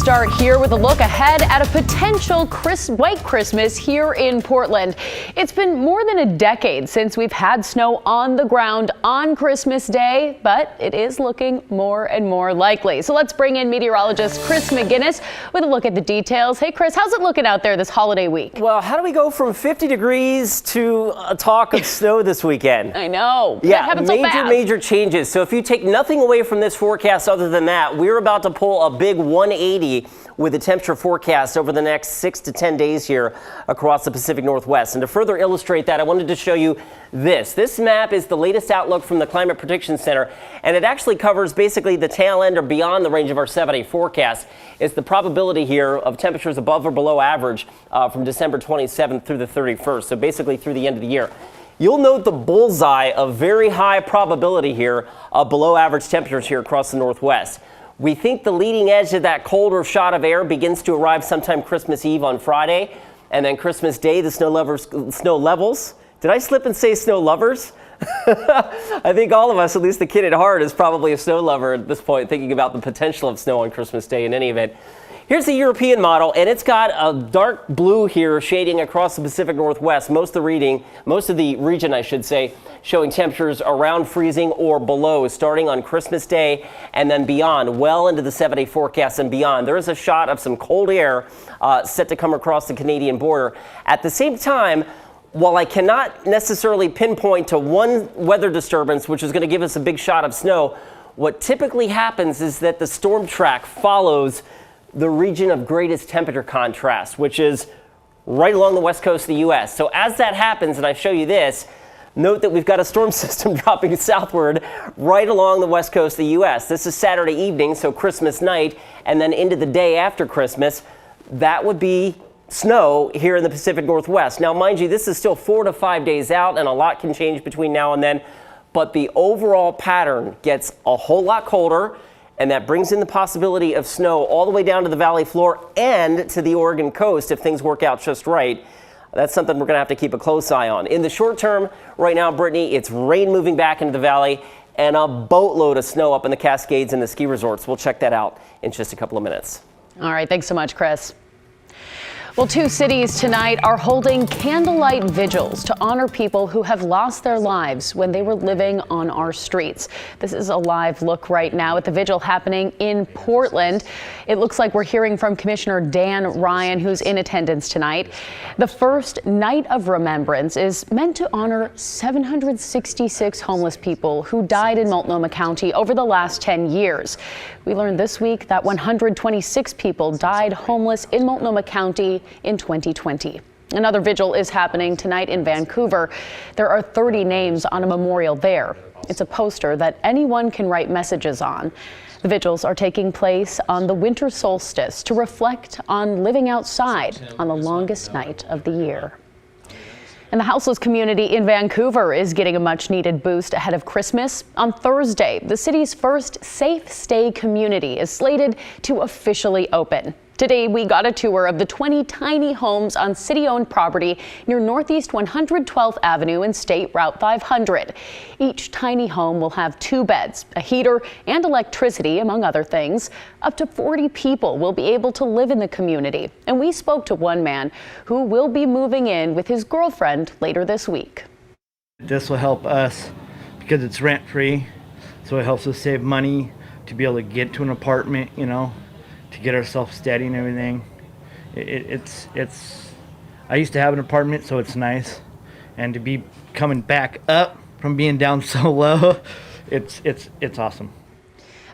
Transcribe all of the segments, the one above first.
Start here with a look ahead at a potential white Christmas here in Portland. It's been more than a decade since we've had snow on the ground on Christmas Day, but it is looking more and more likely. So let's bring in meteorologist Chris McGinnis with a look at the details. Hey Chris, how's it looking out there this holiday week? Well, how do we go from 50 degrees to a talk of snow this weekend? I know. Yeah, major changes. So if you take nothing away from this forecast other than that, we're about to pull a big 180 with the temperature forecast over the next 6 to 10 days here across the Pacific Northwest. And to further illustrate that, I wanted to show you this. This map is the latest outlook from the Climate Prediction Center, and it actually covers basically the tail end or beyond the range of our 7-day forecast. It's the probability here of temperatures above or below average from December 27th through the 31st, so basically through the end of the year. You'll note the bullseye of very high probability here of below average temperatures here across the Northwest. We think the leading edge of that colder shot of air begins to arrive sometime Christmas Eve on Friday, and then Christmas Day, the snow levels. Did I slip and say snow lovers? I think all of us, at least the kid at heart, is probably a snow lover at this point, thinking about the potential of snow on Christmas Day in any event. Here's the European model, and it's got a dark blue here shading across the Pacific Northwest. Most of the region, I should say, showing temperatures around freezing or below starting on Christmas Day and then beyond, well into the 7-day forecast and beyond. There is a shot of some cold air set to come across the Canadian border. At the same time, while I cannot necessarily pinpoint to one weather disturbance, which is going to give us a big shot of snow, what typically happens is that the storm track follows the region of greatest temperature contrast, which is right along the west coast of the U.S. So as that happens, and I show you this, note that we've got a storm system dropping southward right along the west coast of the U.S. This is Saturday evening, so Christmas night, and then into the day after Christmas. That would be snow here in the Pacific Northwest. Now, mind you, this is still 4 to 5 days out, and a lot can change between now and then, but the overall pattern gets a whole lot colder, and that brings in the possibility of snow all the way down to the valley floor and to the Oregon coast if things work out just right. That's something we're going to have to keep a close eye on. In the short term, right now, Brittany, it's rain moving back into the valley and a boatload of snow up in the Cascades and the ski resorts. We'll check that out in just a couple of minutes. All right, thanks so much, Chris. Well, 2 cities tonight are holding candlelight vigils to honor people who have lost their lives when they were living on our streets. This is a live look right now at the vigil happening in Portland. It looks like we're hearing from Commissioner Dan Ryan, who's in attendance tonight. The first night of remembrance is meant to honor 766 homeless people who died in Multnomah County over the last 10 years. We learned this week that 126 people died homeless in Multnomah County in 2020. Another vigil is happening tonight in Vancouver. There are 30 names on a memorial there. It's a poster that anyone can write messages on. The vigils are taking place on the winter solstice to reflect on living outside on the longest night of the year. And the houseless community in Vancouver is getting a much-needed boost ahead of Christmas. On Thursday, the city's first Safe Stay community is slated to officially open. Today, we got a tour of the 20 tiny homes on city-owned property near Northeast 112th Avenue and State Route 500. Each tiny home will have 2 beds, a heater, and electricity, among other things. Up to 40 people will be able to live in the community. And we spoke to one man who will be moving in with his girlfriend later this week. This will help us because it's rent-free, so it helps us save money to be able to get to an apartment, you know, to get ourselves steady and everything. It's I used to have an apartment, so it's nice, and to be coming back up from being down so low, it's awesome.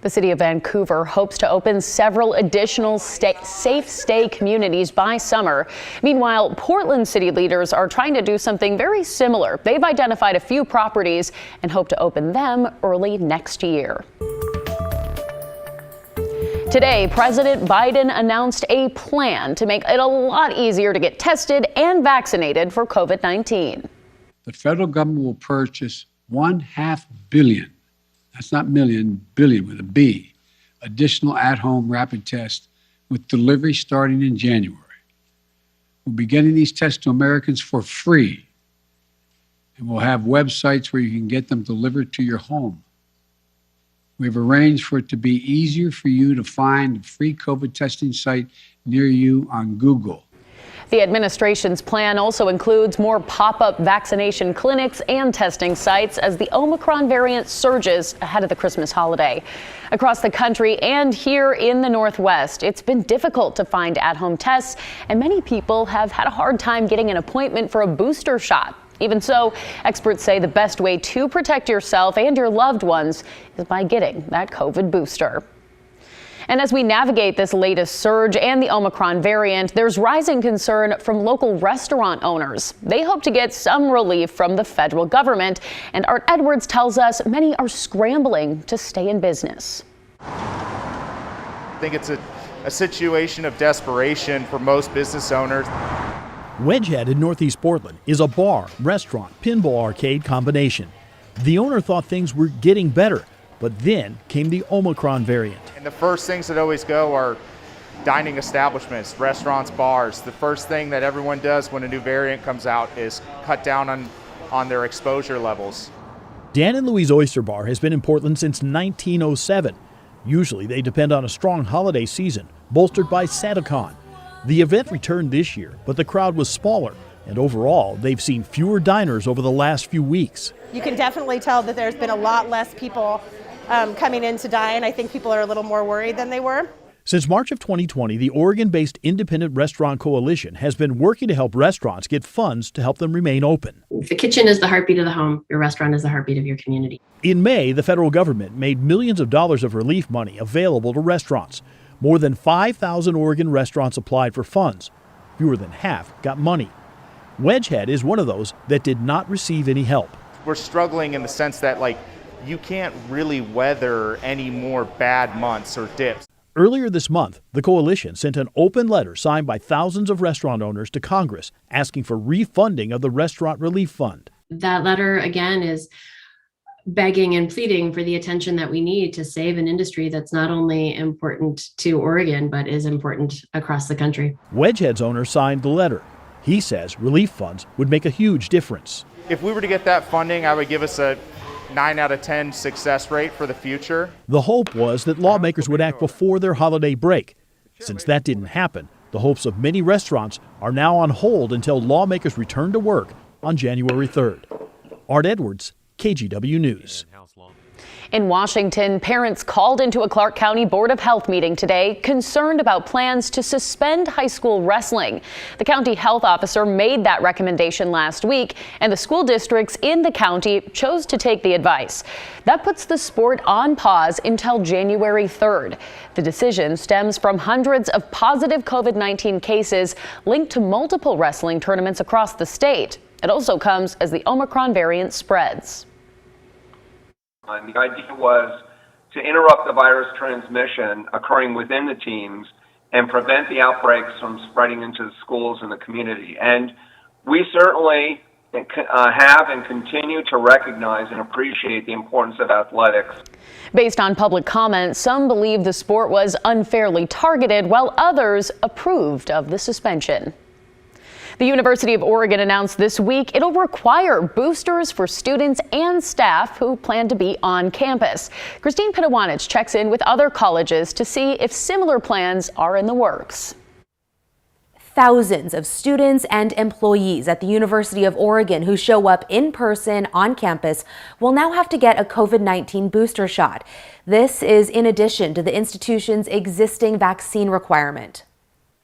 The city of Vancouver hopes to open several additional safe stay communities by summer. Meanwhile, Portland city leaders are trying to do something very similar. They've identified a few properties and hope to open them early next year. Today, President Biden announced a plan to make it a lot easier to get tested and vaccinated for COVID-19. The federal government will purchase 1/2 billion, that's not million, billion with a B, additional at-home rapid tests with delivery starting in January. We'll be getting these tests to Americans for free, and we'll have websites where you can get them delivered to your home. We've arranged for it to be easier for you to find a free COVID testing site near you on Google. The administration's plan also includes more pop-up vaccination clinics and testing sites as the Omicron variant surges ahead of the Christmas holiday. Across the country and here in the Northwest, it's been difficult to find at-home tests, and many people have had a hard time getting an appointment for a booster shot. Even so, experts say the best way to protect yourself and your loved ones is by getting that COVID booster. And as we navigate this latest surge and the Omicron variant, there's rising concern from local restaurant owners. They hope to get some relief from the federal government, and Art Edwards tells us many are scrambling to stay in business. I think it's a situation of desperation for most business owners. Wedgehead in Northeast Portland is a bar, restaurant, pinball arcade combination. The owner thought things were getting better, but then came the Omicron variant. And the first things that always go are dining establishments, restaurants, bars. The first thing that everyone does when a new variant comes out is cut down on their exposure levels. Dan and Louise Oyster Bar has been in Portland since 1907. Usually they depend on a strong holiday season, bolstered by SantaCon. The event returned this year, but the crowd was smaller, and overall, they've seen fewer diners over the last few weeks. You can definitely tell that there's been a lot less people coming in to dine. I think people are a little more worried than they were. Since March of 2020, the Oregon-based Independent Restaurant Coalition has been working to help restaurants get funds to help them remain open. The kitchen is the heartbeat of the home. Your restaurant is the heartbeat of your community. In May, the federal government made millions of dollars of relief money available to restaurants. More than 5,000 Oregon restaurants applied for funds. Fewer than half got money. Wedgehead is one of those that did not receive any help. We're struggling in the sense that, you can't really weather any more bad months or dips. Earlier this month, the coalition sent an open letter signed by thousands of restaurant owners to Congress asking for refunding of the Restaurant Relief Fund. That letter, again, is begging and pleading for the attention that we need to save an industry that's not only important to Oregon, but is important across the country. Wedgehead's owner signed the letter. He says relief funds would make a huge difference. If we were to get that funding, I would give us a 9 out of 10 success rate for the future. The hope was that lawmakers would act before their holiday break. Since that didn't happen, the hopes of many restaurants are now on hold until lawmakers return to work on January 3rd. Art Edwards, KGW News. In Washington, parents called into a Clark County Board of Health meeting today concerned about plans to suspend high school wrestling. The county health officer made that recommendation last week, and the school districts in the county chose to take the advice. That puts the sport on pause until January 3rd. The decision stems from hundreds of positive COVID-19 cases linked to multiple wrestling tournaments across the state. It also comes as the Omicron variant spreads. And the idea was to interrupt the virus transmission occurring within the teams and prevent the outbreaks from spreading into the schools and the community. And we certainly have and continue to recognize and appreciate the importance of athletics. Based on public comment, some believe the sport was unfairly targeted, while others approved of the suspension. The University of Oregon announced this week it'll require boosters for students and staff who plan to be on campus. Christine Pitawanich checks in with other colleges to see if similar plans are in the works. Thousands of students and employees at the University of Oregon who show up in person on campus will now have to get a COVID-19 booster shot. This is in addition to the institution's existing vaccine requirement.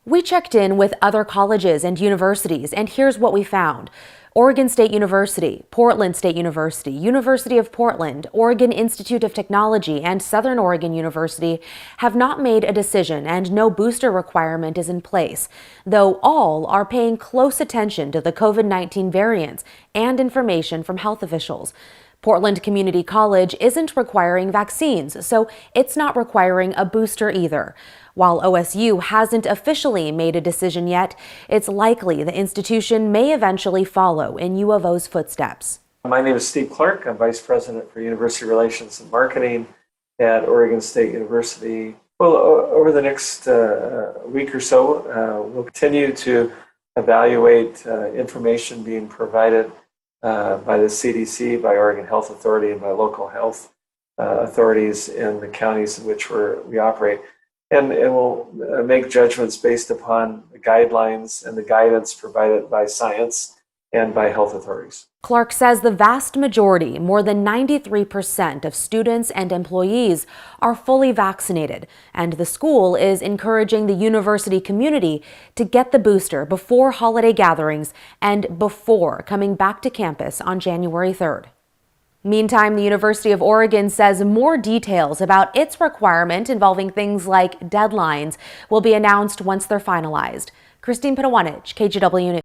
We checked in with other colleges and universities, and here's what we found. Oregon State University, Portland State University, University of Portland, Oregon Institute of Technology, and Southern Oregon University have not made a decision, and no booster requirement is in place, though all are paying close attention to the COVID-19 variants and information from health officials. Portland Community College isn't requiring vaccines, so it's not requiring a booster either. While OSU hasn't officially made a decision yet, it's likely the institution may eventually follow in U of O's footsteps. My name is Steve Clark. I'm Vice President for University Relations and Marketing at Oregon State University. Well, over the next week or so, we'll continue to evaluate information being provided by the CDC, by Oregon Health Authority, and by local health authorities in the counties in which we operate. And we'll make judgments based upon the guidelines and the guidance provided by science and by health authorities. Clark says the vast majority, more than 93% of students and employees are fully vaccinated, and the school is encouraging the university community to get the booster before holiday gatherings and before coming back to campus on January 3rd. Meantime, the University of Oregon says more details about its requirement involving things like deadlines will be announced once they're finalized. Christine Pitawanich, KGW News.